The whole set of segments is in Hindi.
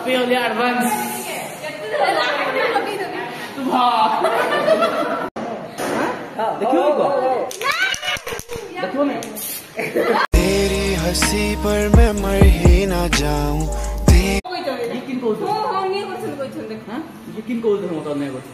हैप्पी होली एडवांस तू भाग देखियो देखो नहीं तेरी हंसी पर मैं मर ही ना जाऊं ये किन को हां नहीं करछन कहछन हां ये किन को मत अन्याय करछ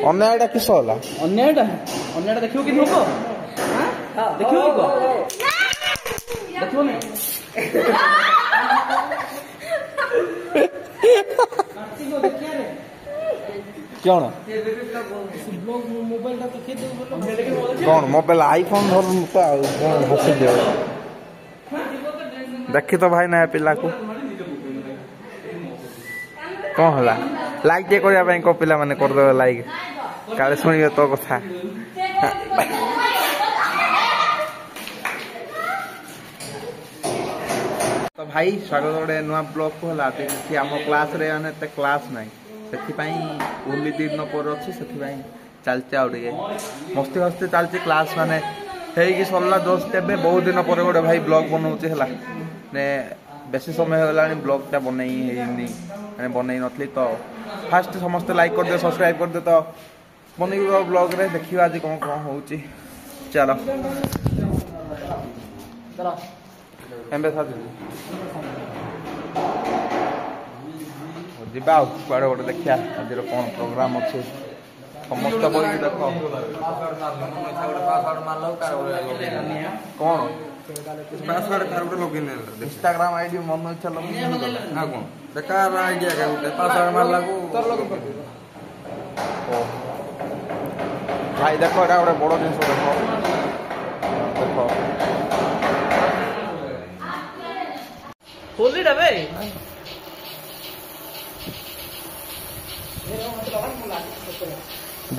अन्यायटा किस होला अन्यायटा देखियो किन होको हां देखियो देखो नहीं कौन कौन मोबाइल आईफोन धर तो हसी दे देखी तो भाई ना पिला को कौन होला लाइक टे करिया ପାଇଁ को पिला माने कर दो लाइक काले सुनियो तो कथा तो भाई स्वागत गोटे नुआ ब्लॉग को होला कि आम क्लास रे माने ते क्लास नाही सेथिपाई ओनली दिन पर अच्छी सेथिपाई चलचे आउ टे मस्ती मस्ती चलचे क्लास माने हेई कि सरला दोस्त तेबे बहुत दिन पर गोटे भाई ब्लॉग बनाउचे हला ने बेसी समय होलानी ब्लॉग ता बनई हेनी माने बनई नथली तो फास्ट समस्त लाइक कर दे सब्सक्राइब कर दे तो बनई ब्लॉग रे देखियो आज कोन कोन होउची चलो चलो एम्बे साथ ଯିବା ଆଉ କୁଆଡ଼େ ଗୋଟେ ଦେଖିବା ଆଜିର କ'ଣ ପ୍ରୋଗ୍ରାମ ଅଛି ସମସ୍ତେ ବହିକି ଦେଖ କ'ଣ ଇନଷ୍ଟାଗ୍ରାମ ଆଇଡି ମନ ଇଚ୍ଛା ଲଗେଇ ଆଉ କ'ଣ ବେକାର ଆଇଡିଆ ଗୋଟେ ପାସୱାର୍ଡ ମାରିଲାକୁ ଭାଇ ଦେଖ ଏଇଟା ଗୋଟେ ବଡ଼ ଜିନିଷ ଦେଖ ଦେଖ ହୋଲିଟା ବେ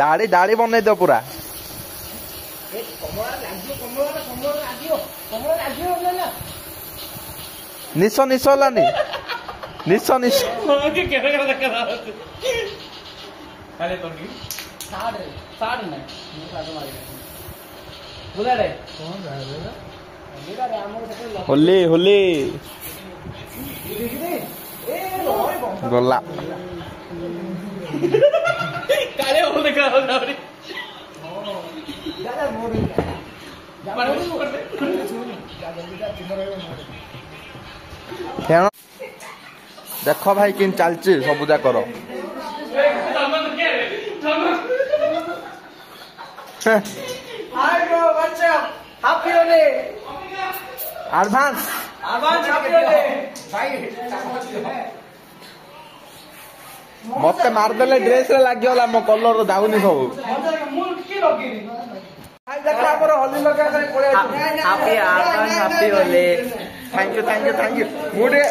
दाढ़ी दाढ़ी बनई दो पूरा निश निश लानी निश निश होली होली गला काले हो देखा हो जावरी देख भाई किन चलची सबुजा करो hi bro what's up happy Holi advance happy Holi भाई मत मारदेले ड्रेस रे लागला मो कलर दाउनी सब हैप्पी होली थैंक यू मुडे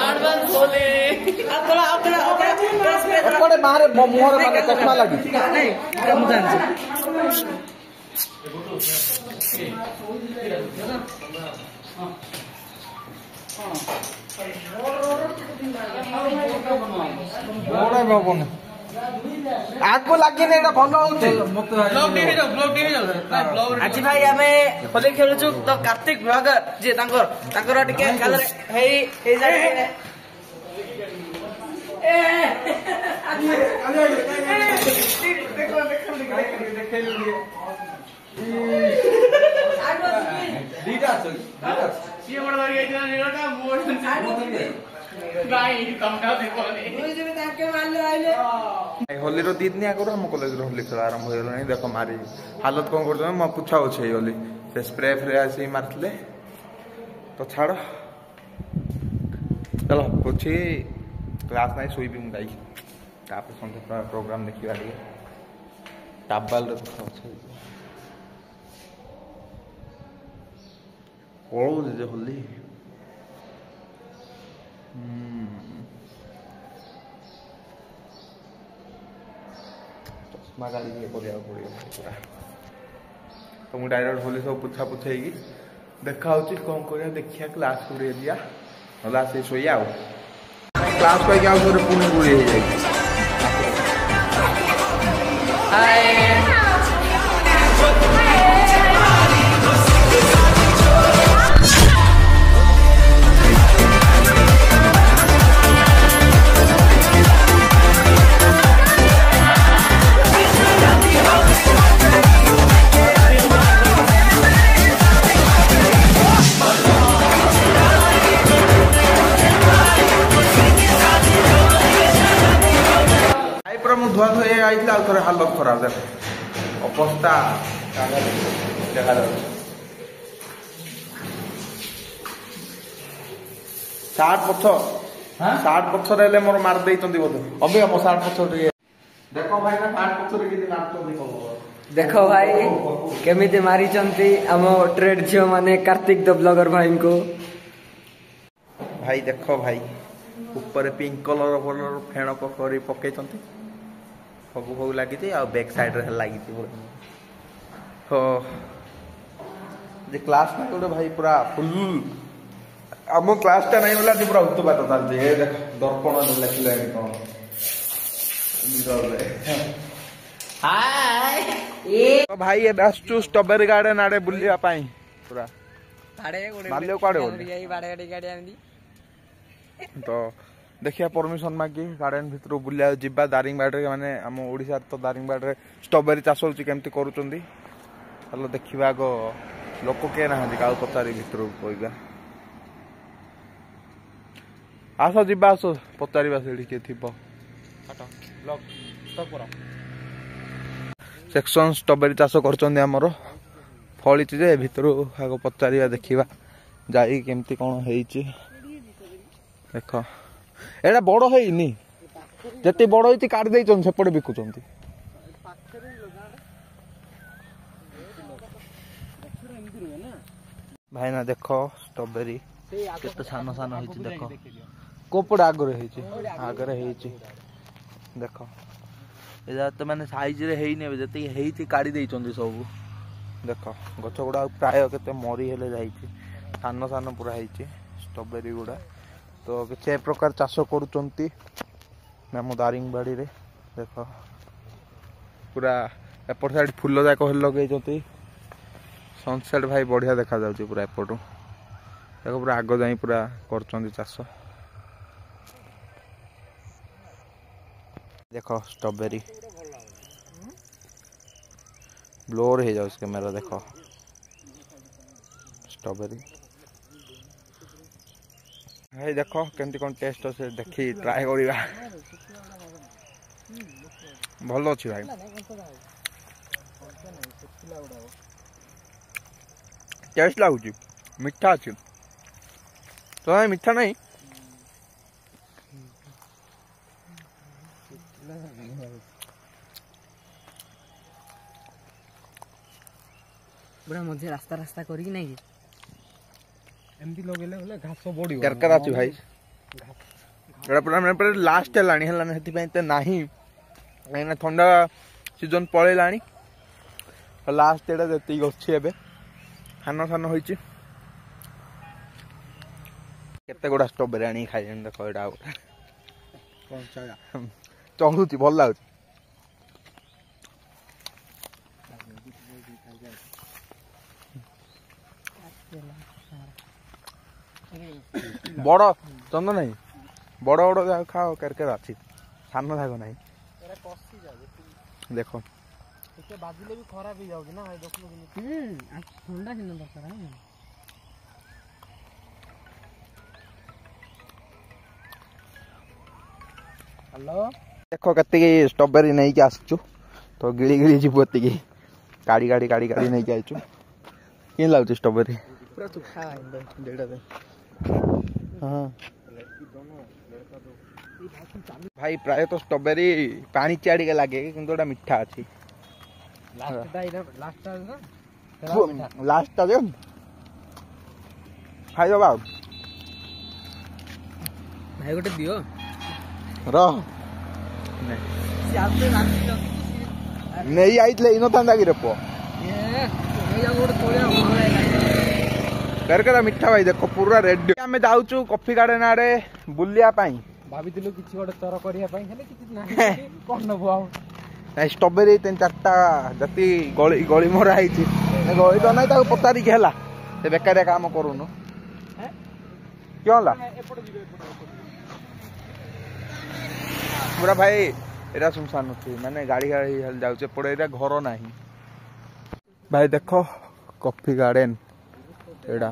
एडवांस होली एपटे मारे मुहर माने चश्मा लागी नहीं हम जानछे आगो लगे भल आज भाई आम होली खेलुचु तो कार्तिक ब्लॉगर जी टिके होली रो 2 दिन आगु हम कॉलेज रो होली खेल आरंभ हो गलानी देखो मारी हालत कौन कर म पूछा होछे होली से स्प्रे फ्रे आसी मारतले तो छाड़ चलो पूछी क्लास नहीं सोई भी मुंडाई तापर संध्या प्रोग्राम देखिबा रे टाबल रो होछे ओ जे होली चश्मा गाड़ी ये पड़ो पूरा तो मुझे डायरेक्ट होली सब पुछा पुछाई देखा कौन कर देखिया क्लास को दिया ना से शोया क्लास को पुणी बुड़ी आइथिला आ थोड़े हालत खराब देख अवस्था देखा जाଉଛି साठ पछर हेले मोर मार देइचंदी बोध अबे मो 60 पछर रे देखो भाई ना 60 पछर के दिन मारचंदी को देखो भाई केमिति मारी चंती आम ट्रेड झियो माने कार्तिक द ब्लॉगर भाई को भाई देखो भाई ऊपर पिंक कलर फेण पकड़ी पकई चंती फगु फगु लागी आ बैक साइड रे लागी हो जे क्लास में गोटे भाई पूरा फुल आम क्लास टा नहीं बोला पूरा उत्पात चलती है देख दर्पण लिखले कौन हाय तो भाई ये आसचु स्ट्रॉबेरी गार्डन आड़े बुलिया पाई पूरा बाल्य काड़े तो देखिया परमिशन मागी गार्डन भितर बुलिया जिबा दारिंगबाड़ रे माने हम ओडिसा तो दारिंगबाड़ रे स्ट्रॉबेरी चाष होची केमती करूचंदी चलो देखिबा गो लोक के ना का पचारी भितर कोइबा आसो जिबा आसो पचारिबा सेडी के थिबो हटो ब्लॉग स्टॉप करो सेक्शन स्ट्रॉबेरी चाष करचंदी हमरो फळिची जे भितर आगो पचारिबा देखिबा जाई केमती कोन हेइची देखो एडा बड़ हेइनी जति बड़ होइती काट देइचन सेपटे बिकुचंती भाई ना देखो स्ट्रॉबेरी केते सान सान होइची देखो कोपड़ आगरे हेइची देखो एजा तो माने साइज रे हेइ ने जति हेइती काडी देइचंदी सब देखो गछ गुडा प्राय केते मरी हेले जाइची सान सान पूरा हेइची स्ट्रॉबेरी गुडा तो किसी प्रकार चाष करुचंती नाम दारिंगबाड़ी रे देखो पूरा एपट साइड फूल जाक लगे सनसेट भाई बढ़िया देखा जाउची पूरा एपटू देखो पूरा आग जाई पूरा करचंती चाष देखो स्ट्रॉबेरी ब्लोर हो जाउछ कैमरा देखो स्ट्रॉबेरी भाई देखो केमती कौन टेस्ट अच्छे देखी ट्राए करिबा भल अच्छी भाई टेस्ट लगुच मीठा अच्छी तो भाई मीठा नहीं पूरा मध्य रास्ता रास्ता करी कि नहीं एमती लगेले घास बड़ी करकर आछि भाई एड़ा पूरा मैं पर लास्ट लाणी हलाने हेति पई ते नाही एना ठंडा सीजन पळे लाणी लास्ट एड़ा जति गछि एबे खाना खाना होइछि केते गोडा स्ट्रॉबेरी आनी खाइ जन देखो एड़ा कौन चाया चलुछि भल लागुछि बड़ चंद नहीं बड़ बड़ जाग खाओ करके अच्छी सान जाग नहीं देखो बाजिले भी खराब हो जाउची ना भाई देखलो ठंडा किन दरकार है हेलो देखो कते स्ट्रॉबेरी नहीं के आसचु तो गिली गिली जीव कते गाड़ी गाड़ी गाड़ी गाड़ी नहीं के आइचु किन लागु स्ट्रॉबेरी पूरा तू खा डेढ़ दे हां भाई प्राय तो स्ट्रॉबेरी पानी चाड़ी के लागे किंतु एटा मीठा अछि लास्ट दे खाइ दबा भाई गोटे दियो र नहीं आइतले इनो थांदा कि रे पो करकरा मिठा भाई देखो पूरा रेड आमे जाउचू कॉफी गार्डन आड़े बुलिया पाई भाबितिलु किछि गोटे तर करिया पई हेले किछि नाही कोन नबो आउ नहीं स्ट्रॉबेरी तीन चारटा जति गली गली मोरा आइछि गली तो नहीं ताको पतारी के हला से बेकारिया काम करूनु क्यों ला पूरा भाई एरा सुनसान थी माने गाड़ी गाड़ी हल जाउचे पड़े एरा घर नाही भाई देखो कॉफी गार्डन एड़ा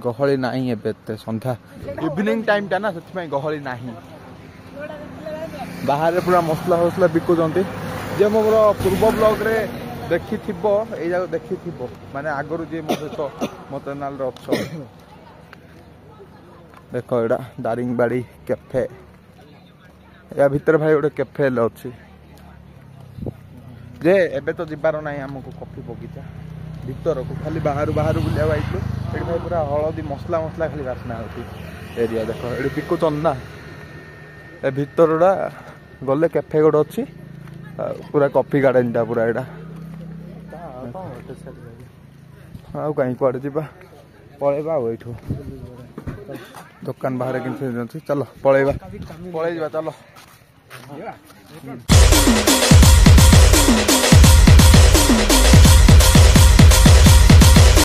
गहली नाही एबे संध्या इवनिंग टाइम टा ना सच में गहली नाही बाहर पूरा मसला फसला बिकुचंती जे मोर पूर्व ब्लॉग रे देखि थिबो ए जाग देखि थिबो माने आगरु जे मो सहित मो चैनल रे अछ देखो एडा दारिंगबाड़ी कैफे या भीतर भाई गोटे कैफे अच्छी जे एबे तो जिबार ना आमको कॉफी बगीचा भीतर को खाली बाहर बाहर बुलिया आइलु एठी भाई पूरा हलदी मसला मसला खाली बासना होती एरिया देखो एठी बिकुचन ना ए भीतरडा गले कैफे गोटे अच्छी पूरा कॉफी गार्डन टा पूरा एडा आउ कहीं कुआडे जीवा पळेबा आउ एठू दुकान बाहर कि चलो पळेबा पळेई जीवा चलो